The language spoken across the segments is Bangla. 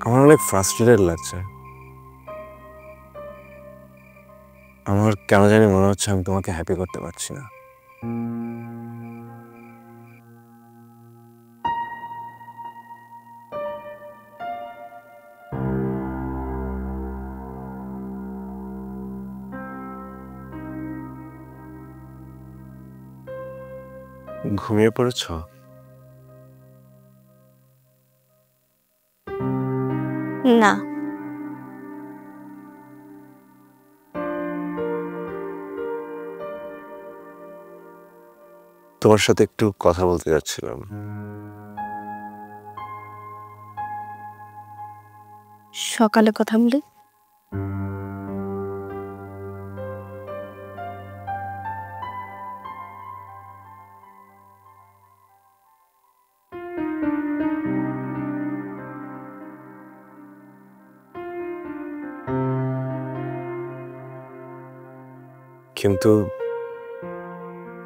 আমার অনেক ফ্রাস্ট্রেটেড লাগছে। আমার কেন জানি মনে হচ্ছে আমি তোমাকে হ্যাপি করতে পারছি না। ঘুমিয়ে পড়েছ? না, তোমার সাথে একটু কথা বলতে যাচ্ছিলাম। সকালে কথা বলি। কিন্তু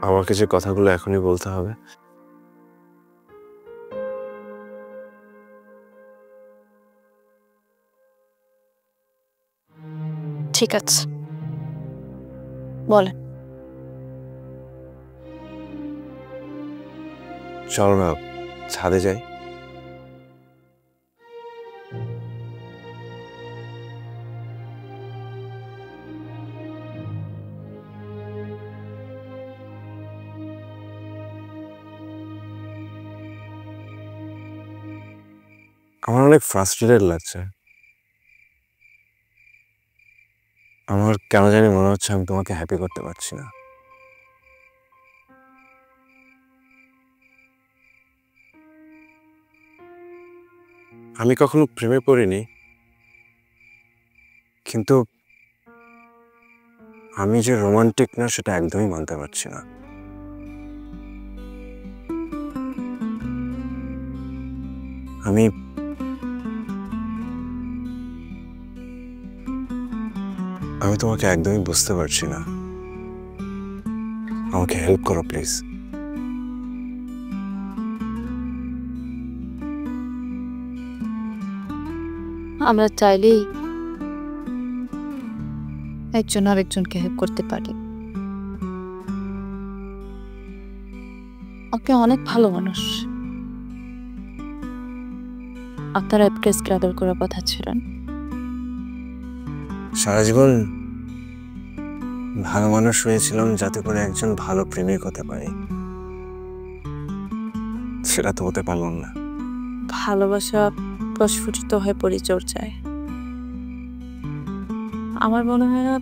আমাকে যে কথাগুলো এখনই বলতে হবে। ঠিক আছে, বলেন। চলো না, ছাদে যাই। আমার অনেক ফ্রাস্ট্রেটেড লাগছে। আমার কেন জানি মনে হচ্ছে আমি তোমাকে হ্যাপি করতে পারছি না। আমি কখনো প্রেমে পড়িনি, কিন্তু আমি যে রোমান্টিক না সেটা একদমই মানতে পারছি না। আমি আমি তোমাকে একদমই বুঝতে পারছি না। আমাকে হেল্প করো প্লিজ। আমরা চাইলেই একজন আরেকজনকে হেল্প করতে পারি। আপনি অনেক ভালো মানুষ। আপনার অ্যাপ্রেসকে আদর করার কথা ছিলেন। সারা জীবন ভালো মানুষ হয়েছিলাম যাতে করে একজন ভালো প্রেমিক হতে পারি, সেটা তো হতে পারলাম না। ভালোবাসা প্রস্ফুটিত হয় পরিচর্যায়। আমার মনে হয় না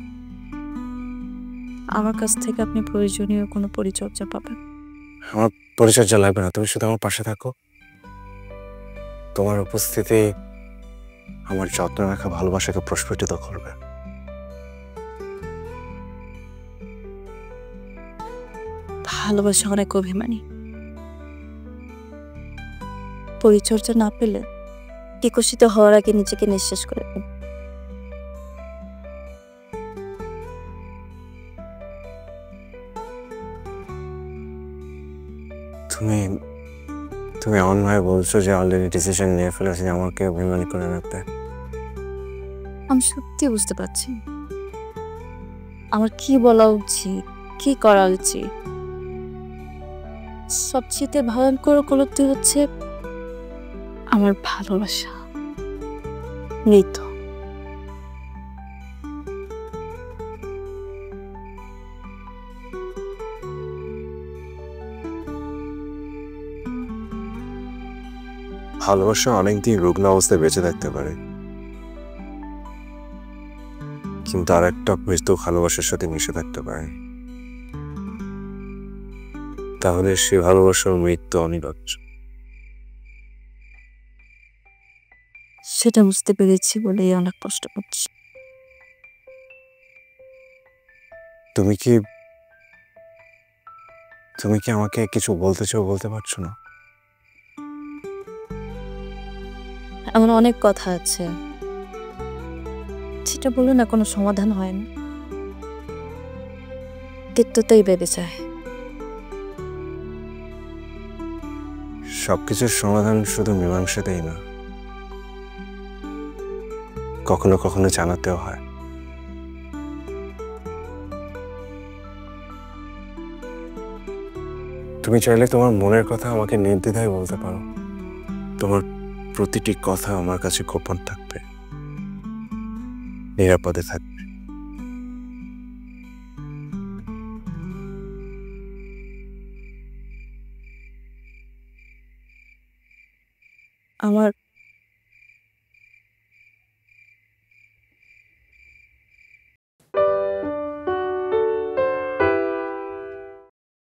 আমার কাছ থেকে আপনি প্রয়োজনীয় কোনো পরিচর্যা পাবেন। আমার পরিচর্যা লাগবে না, তুমি শুধু আমার পাশে থাকো। তোমার উপস্থিতি আমার যত্ন রাখা ভালোবাসাকে প্রস্ফুটিত করবে। ভালোবাসা অনেক অভিমানী। পরিচর্যা না পেলে বিকশিত হওয়ার আগে নিজেকে নিঃশেষ করে দেন। তুমি তুমি এমন ভাবে বলছো যে অলরেডি ডিসিশন নিয়ে ফেলেছি যে আমাকে অভিমানী করে রাখতে। আমি সত্যি বুঝতে পারছি আমার কি বলা উচিত, কি করা উচিত। সবচেয়ে ভয়ঙ্কর উপলব্ধি হচ্ছে আমার ভালোবাসা মৃত। ভালোবাসা অনেকদিন রুগ্ন অবস্থায় বেঁচে থাকতে পারে, কিন্তু আর একটা মৃত্যু ভালোবাসার সাথে মিশে থাকতে পারে। তাহলে সে ভালোবাসার মৃত্যু অনিবার্য। সেটা বুঝতে পেরেছি বলেই অনেক কষ্ট পাচ্ছি। তুমি কি তুমি কি আমাকে কিছু বলতে চাও, বলতে পারছো না? এমন অনেক কথা আছে যেটা বলে না কোনো সমাধান হয় না, তিক্ততাই বেড়ে যায়। সবকিছুর সমাধান শুধু মীমাংসাতেই না, কখনো কখনো জানাতেও হয়। তুমি চাইলে তোমার মনের কথা আমাকে নির্দ্বিধায় বলতে পারো। তোমার প্রতিটি কথা আমার কাছে গোপন থাকবে, নিরাপদে থাকবে। আমার